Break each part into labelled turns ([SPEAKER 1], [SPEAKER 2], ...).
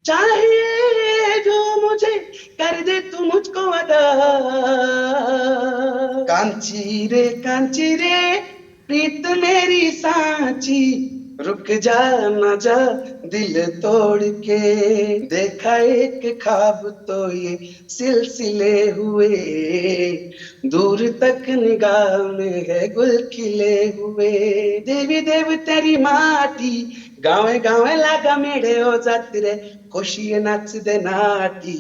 [SPEAKER 1] चाहिए जो मुझे कर दे तू मुझको अदा। कांची रे प्रीत मेरी सांची, रुक जा न जा दिल तोड़ के। देखा एक ख्वाब तो ये सिलसिले हुए, दूर तक निगाह में है गुल खिले हुए। देवी देव तेरी माटी, गावे गावे लागा मेळे हो जात रे, खुशी नाच दे नाटी।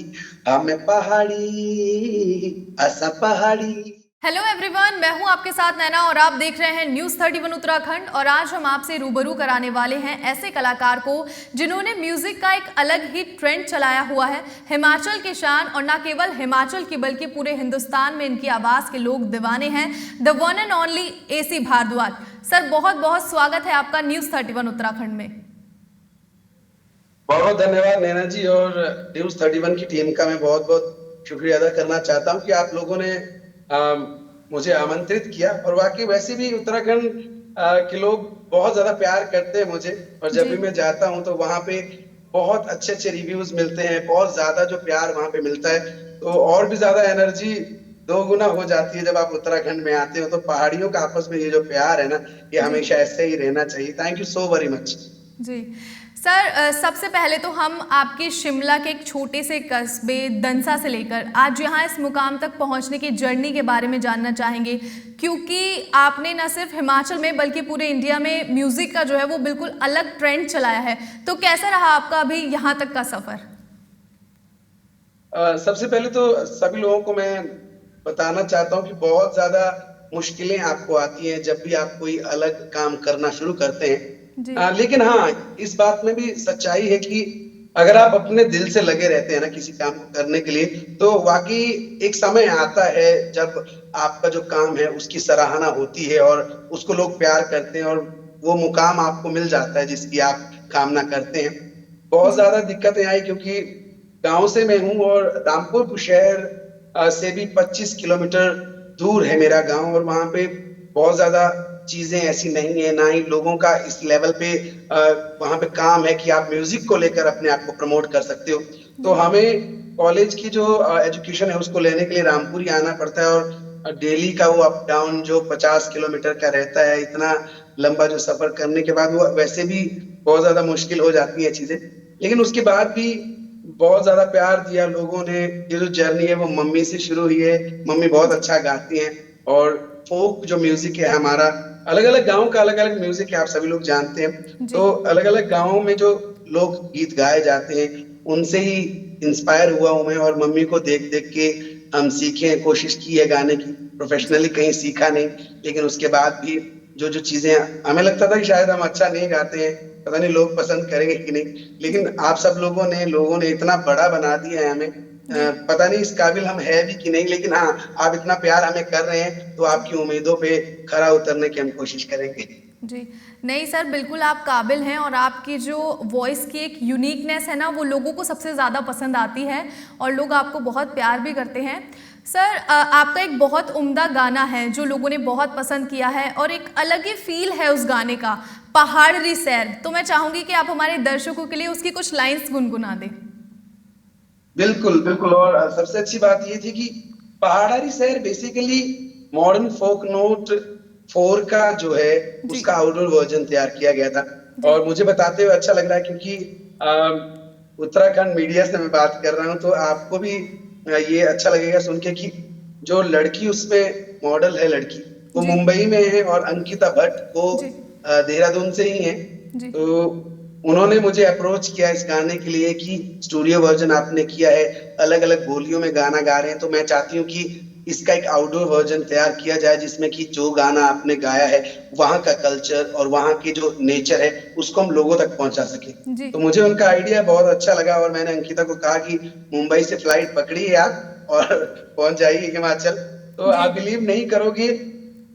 [SPEAKER 1] हमें पहाड़ी असा पहाड़ी।
[SPEAKER 2] हेलो एवरीवन, मैं हूं आपके साथ नैना और आप देख रहे हैं न्यूज़ 31 उत्तराखंड। और आज हम आपसे रूबरू कराने वाले हैं ऐसे कलाकार को जिन्होंने म्यूजिक का एक अलग ही ट्रेंड चलाया हुआ है। हिमाचल की शान, और ना केवल हिमाचल की बल्कि पूरे हिंदुस्तान में इनकी आवाज़ के लोग दीवाने हैं। The one and only AC Bhardwaj. Sir, बहुत बहुत स्वागत है आपका न्यूज़ 31 उत्तराखंड में।
[SPEAKER 1] बहुत बहुत धन्यवाद नैना जी, और न्यूज 31 की टीम का मैं बहुत बहुत शुक्रिया अदा करना चाहता हूं कि आप लोगों ने मुझे आमंत्रित किया। और वाकई वैसे भी उत्तराखंड के लोग बहुत ज्यादा प्यार करते हैं मुझे, और जब
[SPEAKER 2] जी
[SPEAKER 1] भी मैं जाता हूं तो वहां पे बहुत अच्छे अच्छे रिव्यूज मिलते हैं, बहुत ज्यादा जो प्यार वहां पे मिलता है, तो और भी ज्यादा एनर्जी दो गुना हो जाती है जब आप उत्तराखंड में आते हो। तो पहाड़ियों का आपस में ये जो प्यार है ना, ये
[SPEAKER 2] जी
[SPEAKER 1] हमेशा ऐसे ही रहना चाहिए। Thank you so very much.
[SPEAKER 2] जी सर, सबसे पहले तो हम आपके शिमला के एक छोटे से कस्बे दंसा से लेकर आज यहाँ इस मुकाम तक पहुँचने की जर्नी के बारे में जानना चाहेंगे, क्योंकि आपने न सिर्फ हिमाचल में बल्कि पूरे इंडिया में म्यूजिक का जो है वो बिल्कुल अलग ट्रेंड चलाया है। तो कैसा रहा आपका अभी यहाँ तक का सफर?
[SPEAKER 1] सबसे पहले तो सभी लोगों को मैं बताना चाहता हूँ कि बहुत ज्यादा मुश्किलें आपको आती हैं जब भी आप कोई अलग काम करना शुरू करते हैं।
[SPEAKER 2] जी
[SPEAKER 1] लेकिन हाँ, इस बात में भी सच्चाई है कि अगर आप अपने दिल से लगे रहते हैं ना किसी काम को करने के लिए, तो वाकई एक समय आता है जब आपका जो काम है उसकी सराहना होती है और उसको लोग प्यार करते हैं, और वो मुकाम आपको मिल जाता है जिसकी आप कामना करते हैं। बहुत
[SPEAKER 2] जी
[SPEAKER 1] ज्यादा दिक्कतें आई क्योंकि गांव से मैं हूँ, और रामपुर शहर से भी 25 किलोमीटर दूर है मेरा गांव, और वहां पे बहुत ज्यादा चीजें ऐसी नहीं है, ना ही लोगों का इस लेवल पे वहां पे काम है कि आप म्यूजिक को लेकर अपने आप को प्रमोट कर सकते हो। तो
[SPEAKER 2] जी
[SPEAKER 1] हमें कॉलेज की जो एजुकेशन है उसको लेने के लिए रामपुर ही आना पड़ता है, और डेली का वो अप डाउन जो 50 किलोमीटर का रहता है, इतना लंबा जो सफर करने के बाद वो वैसे भी बहुत ज्यादा मुश्किल हो जाती है चीजें। लेकिन उसके बाद भी बहुत ज्यादा प्यार दिया लोगों ने। ये जो जर्नी है वो मम्मी से शुरू हुई है। मम्मी बहुत
[SPEAKER 2] जी
[SPEAKER 1] अच्छा गाती हैं, और फोक जो म्यूजिक है हमारा, अलग अलग गाँव का अलग अलग म्यूजिक है, आप सभी लोग जानते हैं।
[SPEAKER 2] जी
[SPEAKER 1] तो अलग अलग गाँवों में जो लोग गीत गाए जाते हैं उनसे ही इंस्पायर हुआ हूं मैं, और मम्मी को देख देख के हम सीखे, कोशिश की है गाने की।
[SPEAKER 2] जी
[SPEAKER 1] प्रोफेशनली कहीं सीखा नहीं, लेकिन उसके बाद भी जो जो चीजें हमें लगता था कि शायद हम अच्छा नहीं गाते हैं, पता नहीं लोग पसंद करेंगे कि नहीं,
[SPEAKER 2] जी
[SPEAKER 1] लेकिन आप सब लोगों ने इतना बड़ा बना दिया है हमें।
[SPEAKER 2] जी
[SPEAKER 1] पता नहीं इस काबिल हम है भी कि नहीं, लेकिन हाँ, आप इतना प्यार हमें कर रहे हैं तो
[SPEAKER 2] जी
[SPEAKER 1] आपकी उम्मीदों पे खरा उतरने की हम कोशिश करेंगे।
[SPEAKER 2] जी नहीं सर, बिल्कुल आप काबिल हैं, और आपकी जो वॉइस की एक यूनिकनेस है ना, वो लोगों को सबसे ज़्यादा पसंद आती है और लोग आपको बहुत प्यार भी करते हैं। सर, आपका एक बहुत उम्दा गाना है जो लोगों ने बहुत पसंद किया है, और एक अलग ही फील है उस गाने का, पहाड़ी सैर। तो मैं चाहूँगी कि आप हमारे दर्शकों के लिए उसकी कुछ लाइंस गुनगुना दें।
[SPEAKER 1] बिल्कुल बिल्कुल, और सबसे अच्छी बात ये थी कि पहाड़ी शहर बेसिकली मॉडर्न फोक नोट 4 का जो है
[SPEAKER 2] जी
[SPEAKER 1] उसका आउटडोर वर्जन तैयार किया गया था।
[SPEAKER 2] जी
[SPEAKER 1] और मुझे बताते हुए अच्छा लग रहा है क्योंकि उत्तराखंड मीडिया से मैं बात कर रहा हूँ, तो आपको भी ये अच्छा लगेगा सुन के कि जो लड़की उसमें मॉडल है, लड़की वो
[SPEAKER 2] जी
[SPEAKER 1] मुंबई में है, और अंकिता भट्ट वो
[SPEAKER 2] जी
[SPEAKER 1] देहरादून से ही है।
[SPEAKER 2] जी
[SPEAKER 1] तो उन्होंने मुझे अप्रोच किया इस गाने के लिए कि स्टूडियो वर्जन आपने किया है, अलग अलग बोलियों में गाना गा रहे हैं, तो मैं चाहती हूँ कि इसका एक आउटडोर वर्जन तैयार किया जाए जिसमें कि जो गाना आपने गाया है वहां का कल्चर और वहां की जो नेचर है उसको हम लोगों तक पहुंचा सके।
[SPEAKER 2] जी
[SPEAKER 1] तो मुझे उनका आइडिया बहुत अच्छा लगा, और मैंने अंकिता को कहा कि मुंबई से फ्लाइट पकड़िए आप और पहुंच जाइए हिमाचल। तो
[SPEAKER 2] जी
[SPEAKER 1] आप बिलीव नहीं करोगे,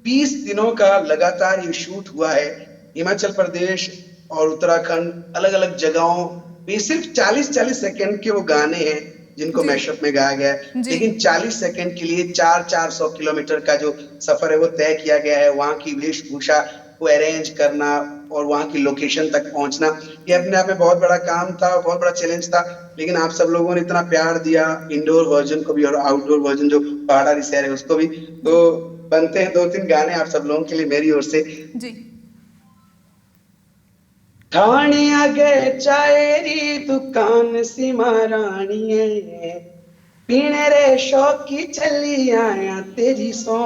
[SPEAKER 1] 20 दिनों का लगातार ये शूट हुआ है, हिमाचल प्रदेश और उत्तराखंड अलग अलग जगहों पे। सिर्फ 40-40 सेकंड के वो गाने हैं जिनको
[SPEAKER 2] जी
[SPEAKER 1] मैशअप में गाया गया है,
[SPEAKER 2] जी
[SPEAKER 1] लेकिन 40 सेकंड के लिए 400-400 किलोमीटर का जो सफर है वो तय किया गया है। वहां की वेशभूषा को अरेंज करना, और वहाँ की लोकेशन तक पहुंचना, ये अपने आप में बहुत बड़ा काम था, बहुत बड़ा चैलेंज था। लेकिन आप सब लोगों ने इतना प्यार दिया इंडोर वर्जन को भी और आउटडोर वर्जन जो पहाड़ा शहर है उसको भी। तो
[SPEAKER 2] जी
[SPEAKER 1] बनते हैं 2-3 गाने आप सब लोगों के लिए मेरी ओर से।
[SPEAKER 2] जी
[SPEAKER 1] ठाणे आ गए चाय री दुकान सी महाराणिए, पीने रे शौकी चली आया तेरी सो।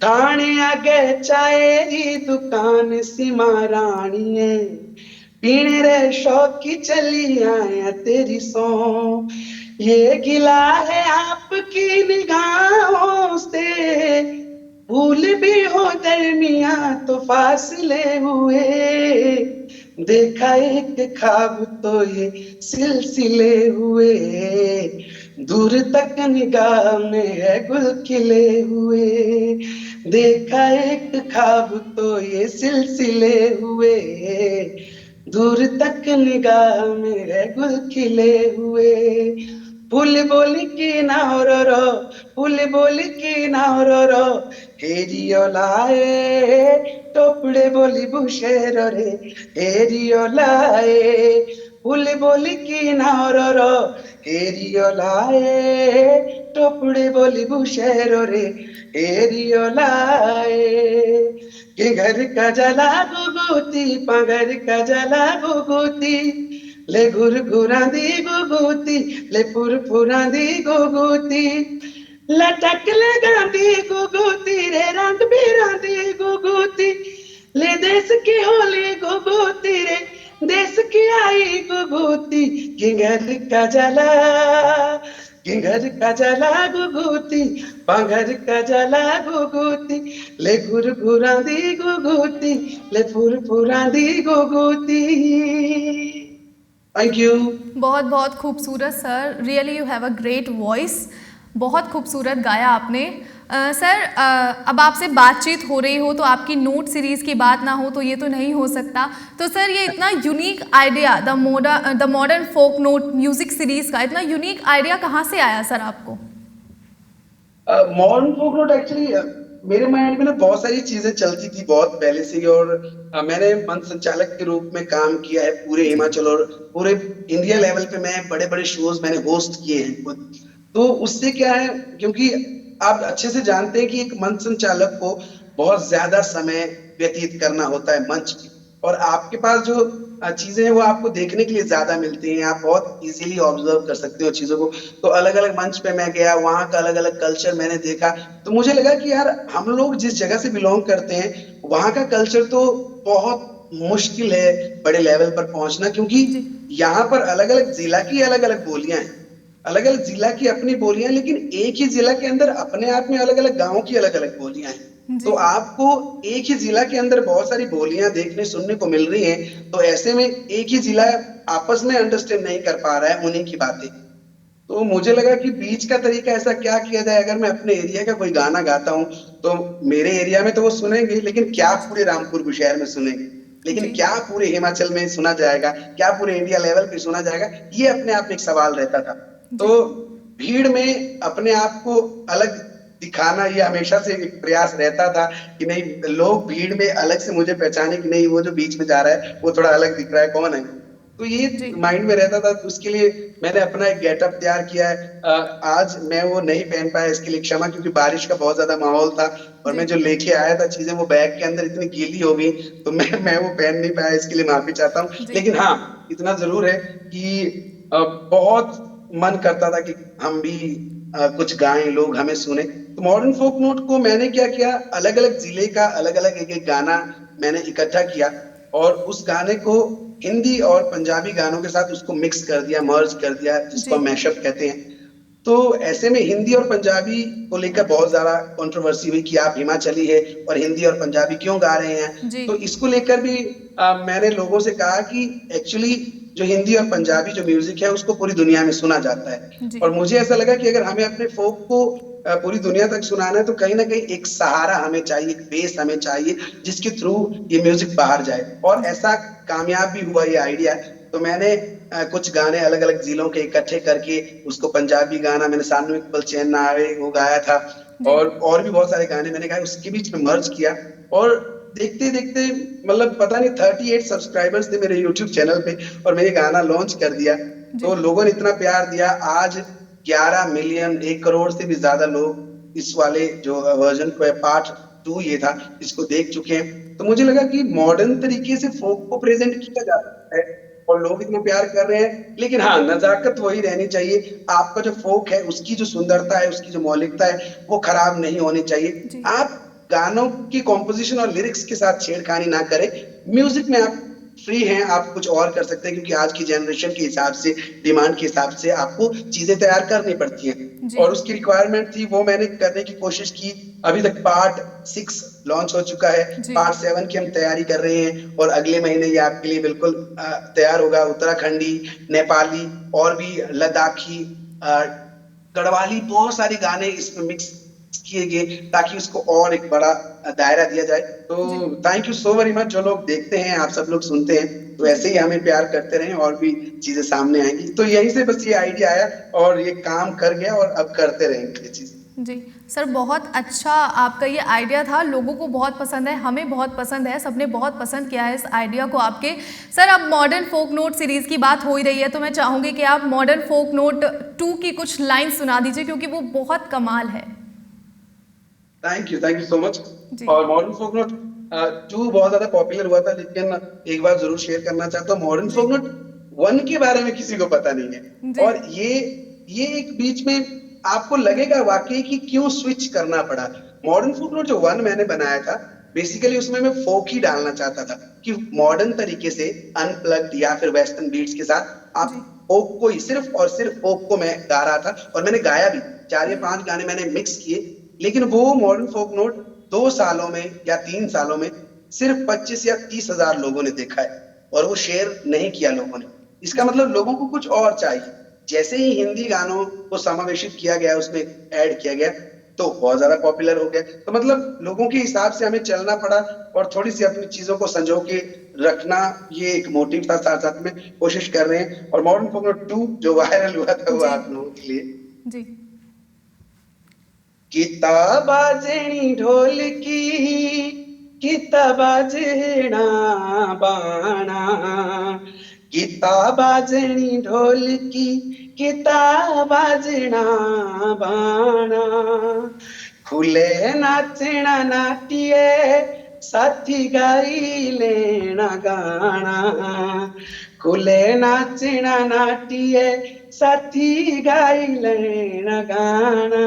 [SPEAKER 1] ठाणे आ गए चाय री दुकान सी महाराणिए, पीने रे शौकी चली आया तेरी सो। ये गिला है आपकी निगाहों से, भूल भी हो दरमिया तो फासले हुए। देखा एक ख्वाब तो ये सिलसिले हुए, दूर तक निगाह में है गुल खिले हुए। देखा एक ख्वाब तो ये सिलसिले हुए, दूर तक निगाह में है गुल खिले हुए। फूल बोल की ना हो रो, फूल बोल की ना हो रो, हेरियो लाए टोपड़े बोली बुशेर रे, हेरियो लाए। फूल बोल की ना हो रो, हेरियो लाए टोपड़े बोली बुशेर रे, हेरियो लाए। कि घर का जला गुगुती पगर का जला गुगुती, ले घुरा दी गुगुती, ले फुरा दी गुगुती, लटक लगा दी गुगुती रे रंग बिरा दी गुगुती, ले देश की होली गुगुती रे, देश की आई गुगुती, कि घर का जला, कि घर का जला गुगुती, पगर का जला गुगुती, ले घुरा दी गुगुती, ले फुरा दी गुगुती। Thank you.
[SPEAKER 2] बहुत बहुत खूबसूरत sir, really you have a great voice. बहुत खूबसूरत गाया आपने। सर अब आपसे बातचीत हो रही हो तो आपकी नोट सीरीज़ की बात ना हो तो ये तो नहीं हो सकता। तो सर ये इतना unique idea the modern folk note music series का इतना यूनिक आइडिया कहाँ से आया सर आपको?
[SPEAKER 1] मॉडर्न फोक नोट एक्चुअली मेरे माइंड में ना बहुत सारी चीजें चलती थी बहुत पहले से ही, और मैंने मंच संचालक के रूप में काम किया है पूरे
[SPEAKER 2] जी
[SPEAKER 1] हिमाचल और पूरे इंडिया लेवल पे। मैं बड़े बड़े शोज मैंने होस्ट किए हैं खुद। तो उससे क्या है, क्योंकि आप अच्छे से जानते हैं कि एक मंच संचालक को बहुत ज्यादा समय व्यतीत करना होता है मंच पे, और आपके पास जो चीजें हैं वो आपको देखने के लिए ज्यादा मिलती हैं, आप बहुत इजीली ऑब्जर्व कर सकते हो चीजों को। तो अलग अलग मंच पे मैं गया, वहां का अलग अलग कल्चर मैंने देखा। तो मुझे लगा कि यार हम लोग जिस जगह से बिलोंग करते हैं वहां का कल्चर तो बहुत मुश्किल है बड़े लेवल पर पहुंचना, क्योंकि
[SPEAKER 2] जी
[SPEAKER 1] यहाँ पर अलग अलग जिला की अलग अलग बोलियां हैं, अलग अलग जिला की अपनी बोलियां, लेकिन एक ही जिला के अंदर अपने आप में अलग अलग गांवों की अलग अलग बोलियां हैं।
[SPEAKER 2] जी
[SPEAKER 1] तो आपको एक ही जिला के अंदर बहुत सारी बोलियां देखने सुनने को मिल रही हैं, तो ऐसे में एक ही जिला आपस में अंडरस्टैंड नहीं कर पा रहा है उन्हीं की बातें। तो मुझे लगा कि बीच का तरीका ऐसा क्या किया जाए, अगर मैं अपने एरिया का कोई गाना गाता हूँ तो मेरे एरिया में तो वो सुनेंगे, लेकिन क्या पूरे रामपुर बुशहर में सुनेंगे, लेकिन
[SPEAKER 2] जी
[SPEAKER 1] क्या पूरे हिमाचल में सुना जाएगा, क्या पूरे इंडिया लेवल पे सुना जाएगा, ये अपने आप में एक सवाल रहता था।
[SPEAKER 2] जी
[SPEAKER 1] तो भीड़ में अपने आप को अलग दिखाना ये हमेशा से एक प्रयास रहता था कि नहीं, लोग भीड़ में अलग से मुझे पहचाने कि नहीं वो जो बीच में जा रहा है वो थोड़ा अलग दिख रहा है, कौन है। तो ये
[SPEAKER 2] जी
[SPEAKER 1] माइंड में रहता था, तो उसके लिए मैंने अपना एक गेटअप तैयार किया है। आज मैं वो नहीं पहन पाया, इसके लिए क्षमा, क्योंकि बारिश का बहुत ज्यादा माहौल था और
[SPEAKER 2] जी
[SPEAKER 1] मैं जो लेके आया था चीजें वो बैग के अंदर इतनी गीली हो गई, तो मैं वो पहन नहीं पाया, इसके लिए माफी चाहता हूँ।
[SPEAKER 2] जी
[SPEAKER 1] लेकिन हाँ, इतना जरूर है कि बहुत मन करता था कि हम भी कुछ गाएं, लोग हमें सुने। तो मॉडर्न फोक नोट को मैंने क्या किया, अलग अलग जिले का अलग अलग एक एक गाना मैंने इकट्ठा किया, और उस गाने को हिंदी और पंजाबी गानों के साथ उसको मिक्स कर दिया, मर्ज कर दिया, जिसको
[SPEAKER 2] जी
[SPEAKER 1] हम मैशअप कहते हैं। तो ऐसे में हिंदी और पंजाबी को लेकर बहुत ज्यादा कंट्रोवर्सी हुई कि आप हिमाचली है और हिंदी और पंजाबी क्यों गा रहे हैं।
[SPEAKER 2] जी
[SPEAKER 1] तो इसको लेकर भी मैंने लोगों से कहा कि एक्चुअली जो हिंदी और पंजाबी जो म्यूजिक है उसको पूरी दुनिया में सुना जाता है,
[SPEAKER 2] जी
[SPEAKER 1] और मुझे ऐसा लगा कि अगर हमें अपने फोक को पूरी दुनिया तक सुनाना है तो कहीं ना कहीं एक सहारा हमें चाहिए, एक बेस हमें चाहिए जिसके थ्रू ये म्यूजिक बाहर जाए, और
[SPEAKER 2] जी
[SPEAKER 1] ऐसा कामयाब भी हुआ ये आइडिया। तो मैंने कुछ गाने अलग अलग जिलों के इकट्ठे करके उसको, पंजाबी गाना मैंने सानू एक पल चैन ना आवे वो गाया था,
[SPEAKER 2] जी
[SPEAKER 1] और भी बहुत सारे गाने मैंने गाए, उसके बीच में मर्ज किया। और देखते देखते मतलब पता नहीं 38 सब्सक्राइबर्स थे मेरे यूट्यूब चैनल पे और मैंने गाना लॉन्च कर दिया।
[SPEAKER 2] जी
[SPEAKER 1] तो लोगों ने इतना प्यार दिया, आज 11 मिलियन, 1 करोड़ से भी ज्यादा लोग इस वाले जो वर्जन को है, पार्ट 2 ये था, इसको देख चुके हैं। तो मुझे लगा कि मॉडर्न तरीके से फोक को प्रेजेंट किया जा सकता है और लोग इतना प्यार कर रहे हैं, लेकिन हाँ, नजाकत वही रहनी चाहिए। आपका जो फोक है उसकी जो सुंदरता है, उसकी जो मौलिकता है, वो खराब नहीं होनी चाहिए।
[SPEAKER 2] जी
[SPEAKER 1] आप गानों की कॉम्पोजिशन और लिरिक्स के साथ छेड़खानी ना करें। म्यूजिक में आप फ्री हैं, आप कुछ और कर सकते हैं, क्योंकि आज की जनरेशन के हिसाब से, डिमांड के हिसाब से आपको चीजें तैयार करनी पड़ती हैं
[SPEAKER 2] जी
[SPEAKER 1] और उसकी रिक्वायरमेंट थी, वो मैंने करने की कोशिश की। अभी तक पार्ट 6 लॉन्च हो चुका है,
[SPEAKER 2] जी
[SPEAKER 1] पार्ट 7 की हम तैयारी कर रहे हैं और अगले महीने ये आपके लिए बिल्कुल तैयार होगा। उत्तराखंडी, नेपाली और भी लद्दाखी, अ, गढ़वाली, बहुत सारे गाने इसमें मिक्स किए गए ताकि उसको और एक बड़ा दायरा दिया जाए। तो
[SPEAKER 2] जी
[SPEAKER 1] thank you so very much, जो लोग देखते हैं, आप सब लोग सुनते हैं, तो
[SPEAKER 2] जी
[SPEAKER 1] ऐसे ही हमें प्यार करते रहें और भी चीजें सामने आएंगी। तो यहीं से बस ये आइडिया आया और ये काम कर गया और अब करते रहेंगे ये चीज।
[SPEAKER 2] जी सर, बहुत अच्छा आपका ये आइडिया था, लोगों को बहुत पसंद है, हमें बहुत पसंद है, सबने बहुत पसंद किया है इस आइडिया को आपके। सर, अब मॉडर्न फोक नोट सीरीज़ की बात हो ही रही है, तो मैं चाहूँगी कि आप मॉडर्न फोक नोट 2 की कुछ लाइन सुना दीजिए, क्योंकि वो बहुत कमाल है।
[SPEAKER 1] Thank you so much.
[SPEAKER 2] जी
[SPEAKER 1] और मॉडर्न फोक नोट 2 बहुत ज्यादा पॉपुलर हुआ था, लेकिन एक बार जरूर शेयर करना चाहता हूँ, मॉडर्न
[SPEAKER 2] जी
[SPEAKER 1] फोक नोट 1 के बारे में किसी को पता नहीं है।
[SPEAKER 2] जी
[SPEAKER 1] और ये एक बीच में आपको लगेगा वाकई कि क्यों स्विच करना पड़ा। मॉडर्न फोक नोट जो 1 मैंने बनाया था, बेसिकली उसमें मैं फोक ही डालना चाहता था कि मॉडर्न तरीके से अनप्लग्ड या फिर वेस्टर्न बीट्स के साथ आप
[SPEAKER 2] जी
[SPEAKER 1] फोक को ही, सिर्फ और सिर्फ फोक को मैं गा रहा था और मैंने गाया भी। 4 या 5 गाने मैंने मिक्स किए, लेकिन वो मॉडर्न फोक नोट 2 सालों में या 3 सालों में सिर्फ 25 या 30 हजार लोगों ने देखा है और वो शेयर नहीं किया लोगों ने। इसका
[SPEAKER 2] जी
[SPEAKER 1] मतलब लोगों को कुछ और चाहिए। जैसे ही हिंदी गानों को समावेशित किया गया, उसमें ऐड किया गया, तो बहुत ज्यादा पॉपुलर हो गया। तो मतलब लोगों के हिसाब से हमें चलना पड़ा और थोड़ी सी अपनी चीजों को संजो के रखना, ये एक मोटिव था। साथ साथ में कोशिश कर रहे हैं और मॉडर्न फोक नोट 2 जो वायरल हुआ था वो
[SPEAKER 2] जी
[SPEAKER 1] आप लोगों के लिए।
[SPEAKER 2] जी
[SPEAKER 1] किता बाजणी ढोलकी, किता बाजना बाणा, किता बाजणी ढोलकी, किता बाजना बाणा, खुले नाचना नाटिए, साथी गाई लेना गाना, खुले नाचना नाटिए, साथी गाई लेना गाना,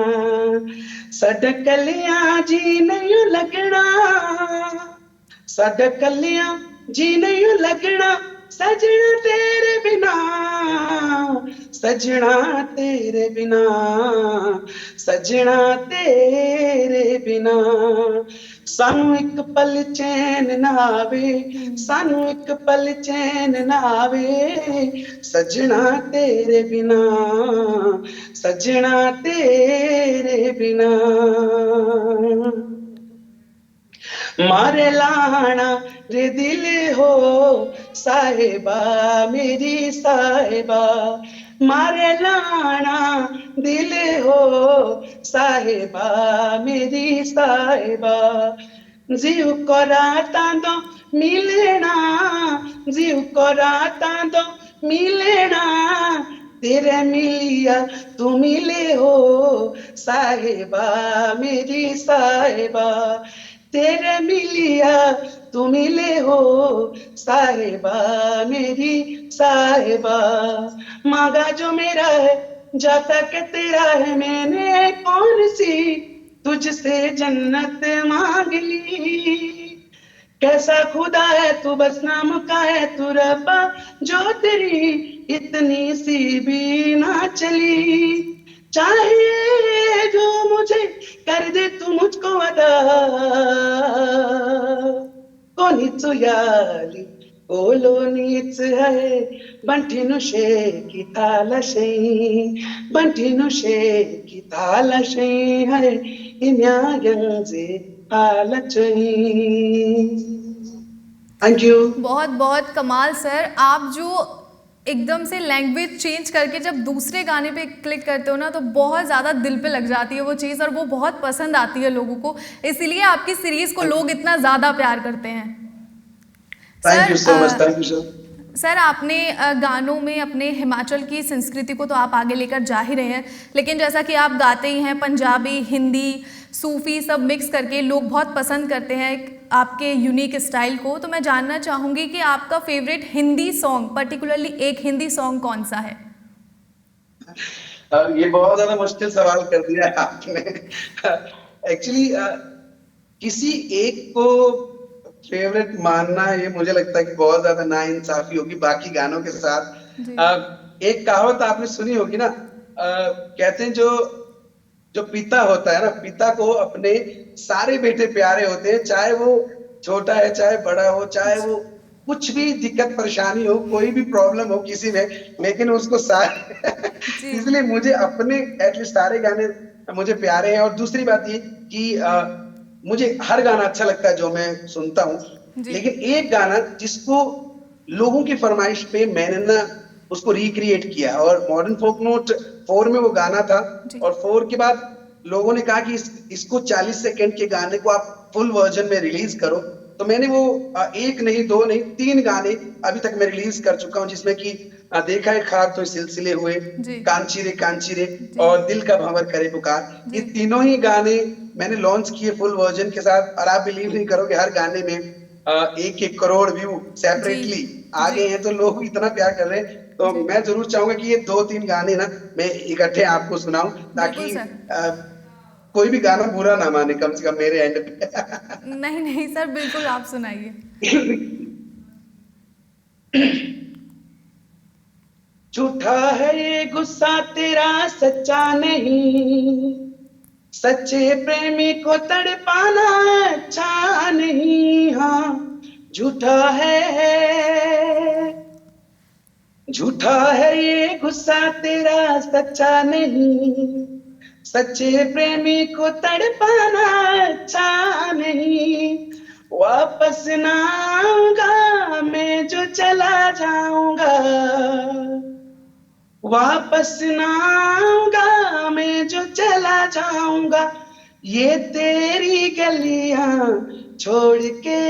[SPEAKER 1] सडकलियां जी नहीं लगना, सडकलियां जी नहीं लगना, सजना तेरे बिना, सजना तेरे बिना, सजना तेरे बिना, सानू एक पल चैन ना आवे, सानू एक पल चैन ना आवे, सजना तेरे बिना, सजना तेरे बिना, मारे लाना रे दिल हो साहेबा, मेरी साहेबा, मारे लाना दिल हो साहेबा, मेरी साहेबा, जीव को रातां दो मिलना, जीव को रातां दो मिलना, तेरे मिलिया तू मिले हो साहेबा, मेरी साहेबा, तेरे मिलिया तू मिले हो साहेबा, मेरी साहेबा, मांगा जो मेरा है जाता के तेरा है, मैंने कौन सी तुझसे जन्नत मांग ली, कैसा खुदा है तू, बस नाम का है तू रब्बा, जो तेरी इतनी सी भी ना चली, चाहिए जो मुझे कर दे तू मुझको अदा, कोणीच याली ओलोनीच है, बंठीनु शेकी तालशई, बंठीनु शेकी तालशई है, इम्यायंजे तालचई। Thank you.
[SPEAKER 2] बहुत बहुत कमाल सर। आप जो एकदम से लैंग्वेज चेंज करके जब दूसरे गाने पे क्लिक करते हो ना, तो बहुत ज़्यादा दिल पे लग जाती है वो चीज़, और वो बहुत पसंद आती है लोगों को, इसीलिए आपकी सीरीज़ को लोग इतना ज़्यादा प्यार करते हैं।
[SPEAKER 1] Thank you
[SPEAKER 2] sir
[SPEAKER 1] so much, thank you sir.
[SPEAKER 2] Sir आपने गानों में अपने हिमाचल की संस्कृति को तो आप आगे लेकर जा ही रहे हैं, लेकिन जैसा कि आप गाते ही हैं, पंजाबी, हिंदी, सूफ़ी सब मिक्स करके लोग बहुत पसंद करते हैं आपके यूनिक स्टाइल को। तो मैं जानना चाहूँगी कि आपका फेवरेट हिंदी सॉन्ग, पर्टिकुलरली एक हिंदी सॉन्ग कौन सा है?
[SPEAKER 1] ये बहुत ज्यादा मुश्किल सवाल कर दिया है आपने। एक्चुअली किसी एक को फेवरेट मानना, ये मुझे लगता है कि बहुत ज्यादा नाइंसाफी होगी बाकी गानों के साथ।
[SPEAKER 2] जी
[SPEAKER 1] एक कहावत आपने सुनी होगी ना, कहते हैं जो जो पिता होता है ना, पिता को अपने सारे बेटे प्यारे होते हैं, चाहे वो छोटा है, चाहे बड़ा हो, चाहे वो कुछ भी दिक्कत परेशानी हो, कोई भी प्रॉब्लम हो किसी में, लेकिन उसको सारे
[SPEAKER 2] जी
[SPEAKER 1] इसलिए मुझे अपने एटलीस्ट सारे गाने मुझे प्यारे हैं। और दूसरी बात ये कि मुझे हर गाना अच्छा लगता है जो मैं सुनता हूँ,
[SPEAKER 2] जी
[SPEAKER 1] लेकिन एक गाना जिसको लोगों की फरमाइश पे मैंने ना उसको रिक्रिएट किया, और मॉडर्न फोक नोट 4 में वो गाना था,
[SPEAKER 2] जी
[SPEAKER 1] और 4 के बाद लोगों ने कहा कि इसको 40 सेकंड के गाने को आप फुल वर्जन में रिलीज करो। तो मैंने वो एक नहीं, दो नहीं, 3 गाने अभी तक मैं रिलीज कर चुका हूँ, जिसमें कि देखा है ख्वाब तो सिलसिले हुए,
[SPEAKER 2] जी
[SPEAKER 1] कांची रे
[SPEAKER 2] जी
[SPEAKER 1] और दिल का भंवर करे पुकार, ये
[SPEAKER 2] जी
[SPEAKER 1] तीनों ही गाने मैंने लॉन्च किए फुल वर्जन के साथ। और आप बिलीव नहीं करोगे, हर गाने में 1-1 करोड़ व्यू
[SPEAKER 2] जी
[SPEAKER 1] सेपरेटली आ
[SPEAKER 2] जी
[SPEAKER 1] गए हैं, तो लोग इतना प्यार कर रहे हैं। तो
[SPEAKER 2] जी
[SPEAKER 1] मैं जरूर चाहूंगा कि ये 2-3 गाने ना मैं इकट्ठे आपको सुनाऊं,
[SPEAKER 2] बिल्कुल
[SPEAKER 1] ताकि
[SPEAKER 2] सर।
[SPEAKER 1] कोई भी गाना बुरा ना माने, कम से कम मेरे एंड
[SPEAKER 2] नहीं नहीं सर, बिल्कुल आप सुनाइए।
[SPEAKER 1] पे। झूठा है ये गुस्सा तेरा, सच्चा नहीं, सच्चे प्रेमी को तड़पाना अच्छा नहीं। हाँ, झूठा है, झूठा है ये गुस्सा तेरा, सच्चा नहीं, सच्चे प्रेमी को तड़पाना अच्छा नहीं। वापस ना आऊंगा मैं जो चला जाऊंगा, वापस ना आऊंगा मैं जो चला जाऊंगा, ये तेरी गलियां छोड़ के।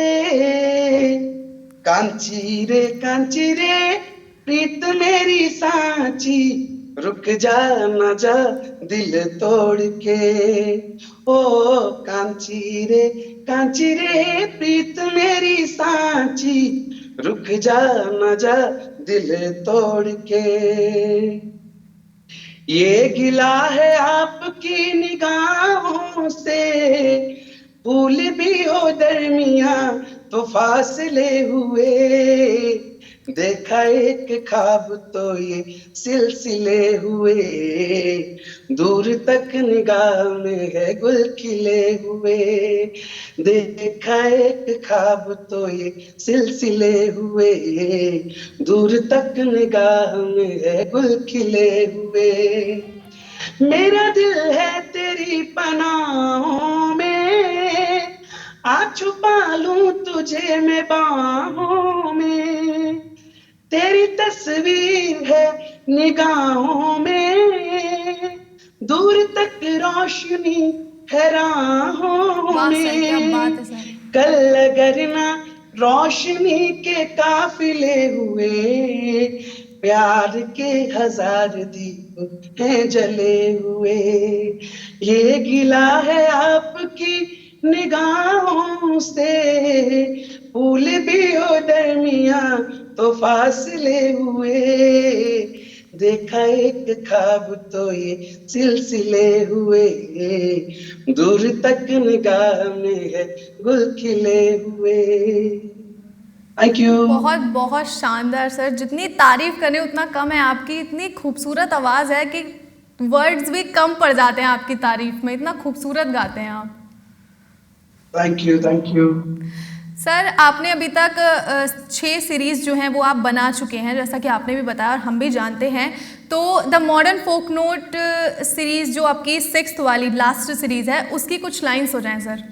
[SPEAKER 1] कांची रे प्रीत मेरी सांची, रुक जा ना जा दिल तोड़ के। ओ कांची रे प्रीत मेरी सांची, रुक जा ना जा दिल तोड़ के। ये गिला है आपकी निगाहों से, फूल भी हो दरमिया तो फासले हुए, देखा एक ख्वाब तो ये सिलसिले हुए, दूर तक निगाह में है गुल खिले हुए, देखा एक ख्वाब तो ये सिलसिले हुए, दूर तक निगाह में है गुल खिले हुए। मेरा दिल है तेरी पनाहों में, आ छुपा लूं तुझे मैं बाहों में, तेरी तस्वीर है निगाहों में, दूर तक रोशनी है राहों
[SPEAKER 2] वाह सर, क्या बात है
[SPEAKER 1] में।
[SPEAKER 2] सर।
[SPEAKER 1] कल अगर ना रोशनी के काफिले हुए, प्यार के 1000 दीप हैं जले हुए, ये गिला है आपकी निगाहों से, फूल भी हो दरमिया तो फासले हुए, देखा एक ख्वाब तो ये सिलसिले हुए, दूर तक निगाह में है गुल खिले हुए। Thank you.
[SPEAKER 2] बहुत बहुत शानदार सर, जितनी तारीफ करें उतना कम है आपकी, इतनी खूबसूरत आवाज़ है कि वर्ड्स भी कम पड़ जाते हैं आपकी तारीफ में, इतना खूबसूरत गाते हैं आप।
[SPEAKER 1] Thank you, thank you.
[SPEAKER 2] Sir आपने अभी तक 6 सीरीज़ जो हैं वो आप बना चुके हैं, जैसा कि आपने भी बताया और हम भी जानते हैं। तो the modern folk note series जो आपकी 6th वाली लास्ट सीरीज़ है, उसकी कुछ लाइंस हो जाएं सर।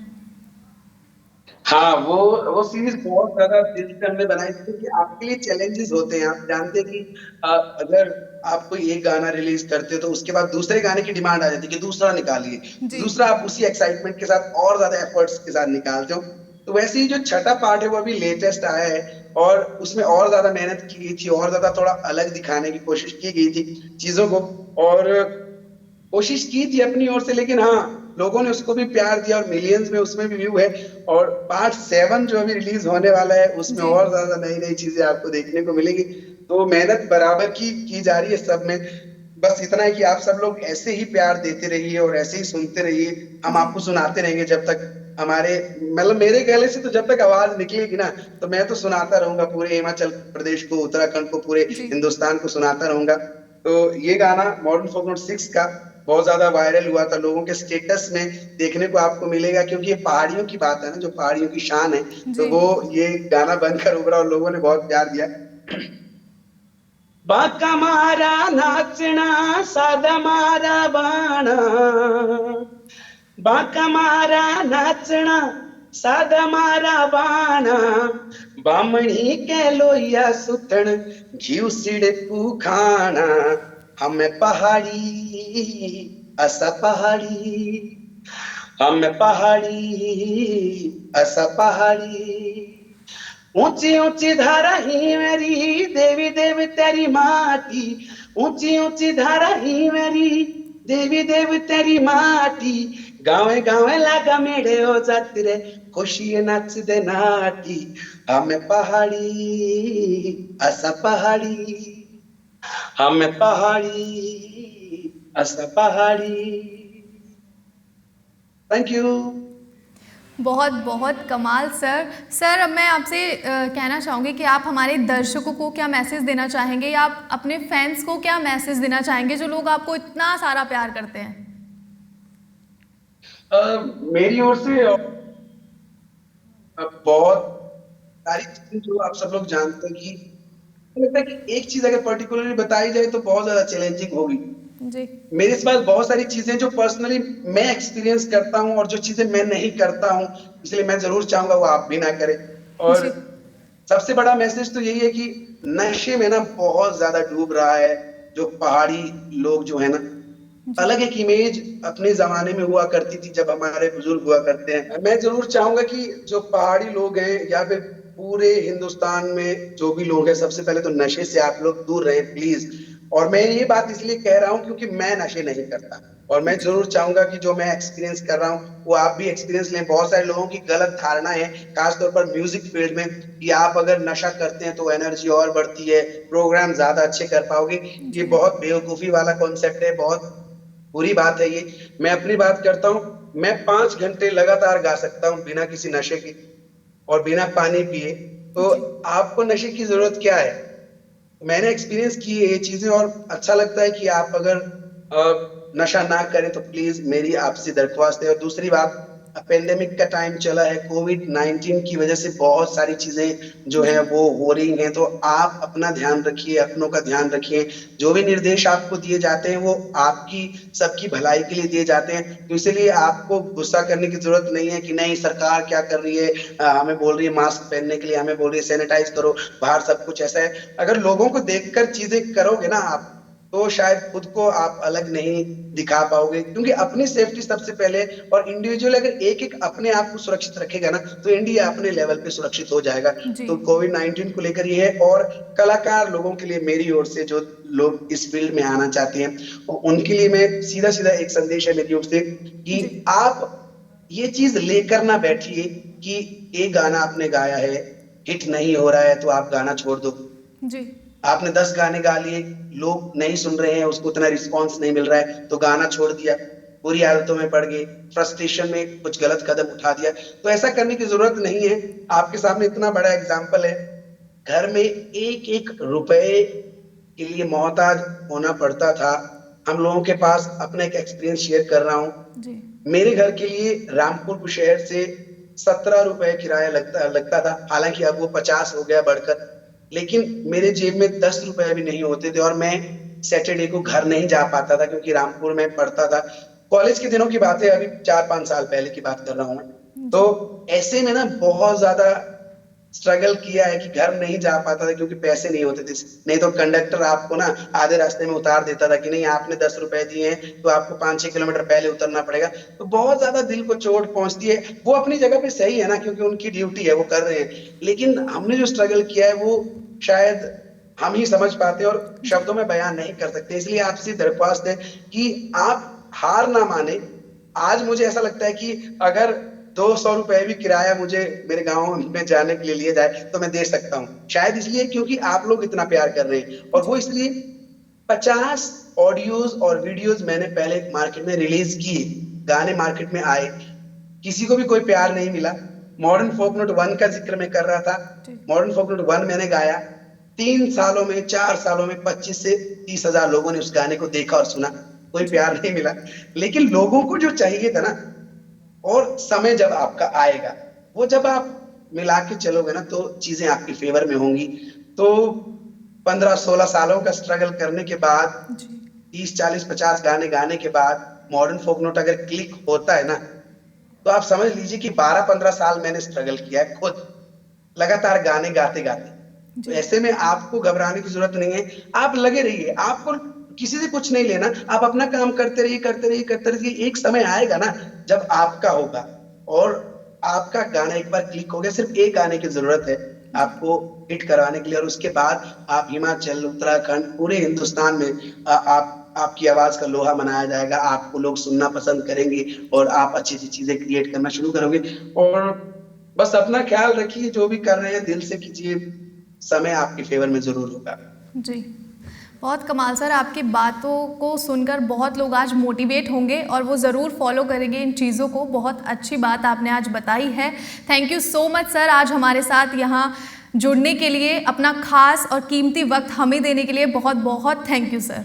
[SPEAKER 1] हाँ, वो सीरीज बहुत ज्यादा दिल से हमने बनाई थी क्योंकि आपके लिए चैलेंजेस होते हैं। आप जानते हैं कि अगर आप कोई एक गाना रिलीज करते हो तो उसके बाद दूसरे गाने की डिमांड आ जाती है कि दूसरा निकालिए।
[SPEAKER 2] जी।
[SPEAKER 1] दूसरा आप उसी एक्साइटमेंट के साथ और ज्यादा एफर्ट्स के साथ निकालते हो। तो वैसे ही जो छठा पार्ट है वो अभी लेटेस्ट आया है, और उसमें और ज्यादा मेहनत की गई थी, और ज्यादा थोड़ा अलग दिखाने की कोशिश की गई थी चीजों को। और कोशिश की थी अपनी ओर से, लेकिन हाँ, लोगों ने उसको भी प्यार दिया और मिलियंस में उसमें भी व्यू है। और पार्ट 7 जो अभी रिलीज होने वाला है उसमें
[SPEAKER 2] जी।
[SPEAKER 1] और ज्यादा नई नई चीजें आपको देखने को मिलेगी। तो मेहनत बराबर की जा रही है सब में। बस इतना है कि आप सब लोग ऐसे ही प्यार देते रहिए और ऐसे ही सुनते रहिए। हम
[SPEAKER 2] जी।
[SPEAKER 1] आपको सुनाते रहेंगे जब तक हमारे, मतलब मेरे गले से तो जब तक आवाज निकलेगी ना, तो मैं तो सुनाता रहूंगा पूरे हिमाचल प्रदेश को, उत्तराखंड को, पूरे
[SPEAKER 2] जी।
[SPEAKER 1] हिंदुस्तान को सुनाता रहूंगा। तो ये गाना मॉडर्न फोक नोट 6 का बहुत ज्यादा वायरल हुआ था, लोगों के स्टेटस में देखने को आपको मिलेगा, क्योंकि ये पहाड़ियों की बात है ना, जो पहाड़ियों की शान है। तो
[SPEAKER 2] जी।
[SPEAKER 1] वो ये गाना बनकर उभरा और लोगों ने बहुत प्यार दिया। बाका मारा नाचना सादा मारा बाणा, बाका मारा नाचना सादा मारा बाणा, बामणी के लोहिया सुतण घीव सिड़कू खाना, हमें पहाड़ी असा पहाड़ी, हम पहाड़ी असा पहाड़ी, ऊंची ऊंची धारा ही मेरी देवी देव तेरी माटी, ऊंची ऊंची धारा ही मेरी देवी देव तेरी माटी, गावे गावे लागा मेरे हो जाती रे खुशी नाच दे नाटी, हम पहाड़ी असा पहाड़ी, हम पहाड़ी असा पहाड़ी। Thank you.
[SPEAKER 2] बहुत बहुत कमाल सर। सर अब मैं आपसे कहना चाहूँगी कि आप हमारे दर्शकों को क्या मैसेज देना चाहेंगे, या आप अपने फैंस को क्या मैसेज देना चाहेंगे जो लोग आपको इतना सारा प्यार करते हैं।
[SPEAKER 1] मेरी ओर से बहुत सारी चीजें जो आप सब लोग जानते हैं कि मुझे लगता है कि एक चीज अगर पर्टिकुलरली बताई जाए तो बहुत ज्यादा चैलेंजिंग होगी।
[SPEAKER 2] जी।
[SPEAKER 1] मेरे पास बहुत सारी चीजें जो पर्सनली मैं एक्सपीरियंस करता हूँ और जो चीजें मैं नहीं करता हूँ, इसलिए मैं जरूर चाहूंगा वो आप भी ना करें। और
[SPEAKER 2] जी।
[SPEAKER 1] सबसे बड़ा मैसेज तो यही है कि नशे में ना बहुत ज्यादा डूब रहा है जो पहाड़ी लोग जो है ना।
[SPEAKER 2] जी।
[SPEAKER 1] अलग एक इमेज अपने जमाने में हुआ करती थी जब हमारे बुजुर्ग हुआ करते हैं। मैं जरूर चाहूंगा कि जो पहाड़ी लोग हैं या फिर पूरे हिंदुस्तान में जो भी लोग हैं, सबसे पहले तो नशे से आप लोग दूर रहें प्लीज। और मैं ये बात इसलिए कह रहा हूँ क्योंकि मैं नशे नहीं करता, और मैं
[SPEAKER 2] जी।
[SPEAKER 1] जरूर चाहूंगा कि जो मैं एक्सपीरियंस कर रहा हूँ वो आप भी एक्सपीरियंस लें। बहुत सारे लोगों की गलत धारणा है, खासतौर पर म्यूजिक फील्ड में, कि आप अगर नशा करते हैं तो एनर्जी और बढ़ती है, प्रोग्राम ज्यादा अच्छे कर पाओगे। ये
[SPEAKER 2] जी।
[SPEAKER 1] बहुत बेवकूफी वाला कॉन्सेप्ट है, बहुत बुरी बात है ये। मैं अपनी बात करता हूँ, मैं 5 घंटे लगातार गा सकता हूँ बिना किसी नशे के और बिना पानी पिए। तो
[SPEAKER 2] जी।
[SPEAKER 1] आपको नशे की जरूरत क्या है? मैंने एक्सपीरियंस की है ये चीजें, और अच्छा लगता है कि आप अगर नशा ना करें तो प्लीज मेरी आपसे दरख्वास्त है। और दूसरी बात, पेंडेमिक का टाइम चला है, कोविड-19 की वजह से बहुत सारी चीजें जो है
[SPEAKER 2] जी।
[SPEAKER 1] वो हो रही हैं, तो आप अपना ध्यान रखिए, अपनों का ध्यान रखिए। जो भी निर्देश आपको दिए जाते हैं वो आपकी सबकी भलाई के लिए दिए जाते हैं, तो इसलिए आपको गुस्सा करने की जरूरत नहीं है कि नहीं सरकार क्या कर रही है, हमें बोल रही है मास्क पहनने के लिए, हमें बोल रही है सैनिटाइज करो, बाहर सब कुछ ऐसा है। अगर लोगों को देखकर चीजें करोगे ना आप, तो शायद खुद को आप अलग नहीं दिखा पाओगे, क्योंकि अपनी सेफ्टी सबसे पहले। और इंडिविजुअल अगर एक एक अपने आप को सुरक्षित रखेगा ना, तो इंडिया अपने लेवल पे सुरक्षित हो जाएगा।
[SPEAKER 2] जी।
[SPEAKER 1] तो कोविड-19 को लेकर ये है। और कलाकार लोगों के लिए मेरी ओर से, जो लोग इस फील्ड में आना चाहते हैं, उनके लिए मैं सीधा सीधा एक संदेश है मेरी ओर से कि
[SPEAKER 2] जी।
[SPEAKER 1] आप ये चीज लेकर ना बैठिए कि एक गाना आपने गाया है, हिट नहीं हो रहा है तो आप गाना छोड़ दो।
[SPEAKER 2] जी।
[SPEAKER 1] आपने 10 गाने गा लिए, लोग नहीं सुन रहे हैं, उसको उतना रिस्पॉन्स नहीं मिल रहा है तो गाना छोड़ दिया, बुरी आदतों में पड़ गए, फ्रस्ट्रेशन में कुछ गलत कदम उठा दिया। तो ऐसा करने की जरूरत नहीं है। आपके सामने इतना बड़ा एग्जाम्पल है, घर में एक एक रुपए के लिए मोहताज होना पड़ता था। हम लोगों के पास अपना एक एक्सपीरियंस शेयर कर रहा हूँ।
[SPEAKER 2] जी।
[SPEAKER 1] मेरे घर के लिए रामपुर शहर से 17 रुपए किराया लगता लगता था, हालांकि अब वो 50 हो गया बढ़कर। लेकिन मेरे जेब में 10 रुपए भी नहीं होते थे, और मैं सैटरडे को घर नहीं जा पाता था क्योंकि रामपुर में पढ़ता था। कॉलेज के दिनों की बात है, अभी 4-5 साल पहले की बात कर रहा हूँ मैं। तो ऐसे में ना बहुत ज्यादा स्ट्रगल किया है कि घर नहीं जा पाता था क्योंकि पैसे नहीं होते थे। नहीं तो कंडक्टर आपको ना आधे रास्ते में उतार देता था कि नहीं आपने 10 रुपए दिए हैं तो आपको 5-6 किलोमीटर पहले उतरना पड़ेगा। तो बहुत ज्यादा दिल को चोट पहुंचती है। वो अपनी जगह पे सही है ना, क्योंकि उनकी ड्यूटी है, वो कर रहे हैं। लेकिन हमने जो स्ट्रगल किया है वो शायद हम ही समझ पाते हैं और शब्दों में बयान नहीं कर सकते। इसलिए आपसे दरख्वास्त है कि आप हार ना माने। आज मुझे ऐसा लगता है कि अगर 200 रुपए भी किराया मुझे मेरे गांव में जाने के लिए लिए जाए तो मैं दे सकता हूँ। शायद इसलिए क्योंकि आप लोग इतना प्यार कर रहे हैं। और वो इसलिए 50 ऑडियोज और वीडियोज मैंने पहले मार्केट में रिलीज किए, गाने मार्केट में आए, किसी को भी कोई प्यार नहीं मिला। मॉडर्न फोक नोट 1 का जिक्र मैं कर रहा था। मॉडर्न फोक नोट 1 मैंने गाया, 3 सालों में 4 सालों में 25 से 30 हजार लोगों ने उस गाने को देखा और सुना। कोई प्यार नहीं मिला, लेकिन लोगों को जो चाहिए था ना, और समय जब आपका आएगा, वो जब आप मिला के चलोगे ना तो चीजें आपके फेवर में होंगी। तो 15-16 सालों का स्ट्रगल करने के बाद, 30-40-50 गाने गाने के बाद मॉडर्न फोक नोट अगर क्लिक होता है ना, तो आप समझ लीजिए कि 12-15 साल मैंने स्ट्रगल किया है खुद, लगातार गाने गाते गाते। तो ऐसे में आपको घबराने की जरूरत नहीं है। आप लगे रहिए, आपको किसी से कुछ नहीं लेना। आप अपना काम करते रहिए, करते रहिए, करते रहिए। एक समय आएगा ना जब आपका होगा, और आपका गाना एक बार क्लिक हो गया, सिर्फ एक गाने की जरूरत है आपको हिट कराने के लिए। और उसके बाद आप हिमाचल, उत्तराखंड, पूरे हिंदुस्तान में आपकी आवाज का लोहा मनाया जाएगा। आपको लोग सुनना पसंद करेंगे और आप अच्छी अच्छी चीजें क्रिएट करना शुरू करोगे। और बस अपना ख्याल रखिए, जो भी कर रहे हैं दिल से कीजिए, समय आपके फेवर में जरूर होगा।
[SPEAKER 2] जी, बहुत कमाल सर। आपकी बातों को सुनकर बहुत लोग आज मोटिवेट होंगे और वो ज़रूर फॉलो करेंगे इन चीज़ों को। बहुत अच्छी बात आपने आज बताई है। Thank you so much sir, आज हमारे साथ यहाँ जुड़ने के लिए, अपना खास और कीमती वक्त हमें देने के लिए बहुत बहुत thank you sir.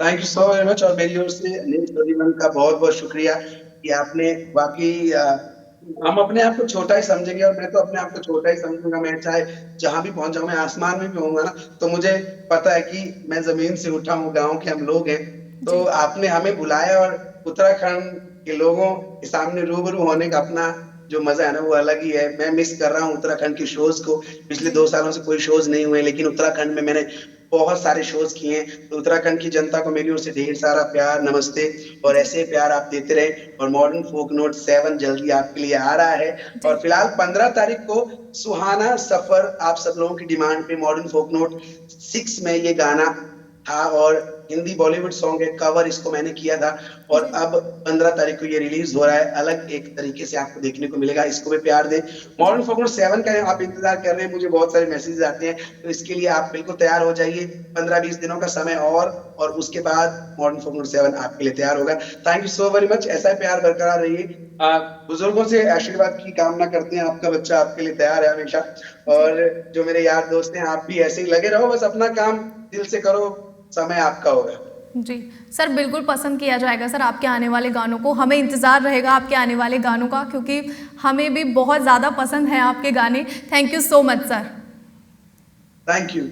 [SPEAKER 1] Thank you so very much. और मेरी ओर से न्यूज़ 31 का बहुत बहुत शुक्रिया कि आपने वाकई हम अपने आप को छोटा ही समझेंगे, और मैं तो अपने आप को छोटा ही समझूंगा। मैं चाहे जहां भी पहुंच जाऊं, मैं आसमान में भी होऊंगा ना, तो मुझे पता है कि मैं जमीन से उठा हूं, गांव के हम लोग हैं। तो आपने हमें बुलाया, और उत्तराखंड के लोगों के सामने रूबरू होने का अपना जो मजा है ना, वो अलग ही है। मैं मिस कर रहा हूँ उत्तराखंड के शोज को। पिछले 2 सालों से कोई शोज नहीं हुए, लेकिन उत्तराखंड में मैंने बहुत सारे शोज किए हैं। तो उत्तराखंड की जनता को मेरी ओर से ढेर सारा प्यार, नमस्ते। और ऐसे प्यार आप देते रहे। और मॉडर्न फोक नोट 7 जल्दी आपके लिए आ रहा है। और फिलहाल 15 तारीख को सुहाना सफर, आप सब लोगों की डिमांड पे मॉडर्न फोक नोट 6 में ये गाना था, और हिंदी बॉलीवुड सॉन्ग है, कवर इसको मैंने किया था। और अब 15 तारीख को ये रिलीज हो रहा है, अलग एक तरीके से आपको देखने को मिलेगा। इसको भी प्यार दें। मॉडर्न फोक नोट 7 का आप इंतजार कर रहे हैं, मुझे बहुत सारे मैसेज आते हैं, तो इसके लिए आप बिल्कुल तैयार हो जाइए। 15-20 दिनों का समय और उसके बाद मॉडर्न फोक नोट 7 आपके लिए तैयार होगा। Thank you so very much. ऐसा प्यार बरकरार रहिए। बुजुर्गों से आशीर्वाद की कामना करते हैं। आपका बच्चा आपके लिए तैयार है हमेशा। और जो मेरे यार दोस्त हैं, आप भी ऐसे ही लगे रहो, बस अपना काम दिल से करो, समय आपका होगा।
[SPEAKER 2] जी सर, बिल्कुल पसंद किया जाएगा सर आपके आने वाले गानों को। हमें इंतज़ार रहेगा आपके आने वाले गानों का, क्योंकि हमें भी बहुत ज़्यादा पसंद है आपके गाने। Thank you so much sir.
[SPEAKER 1] Thank you.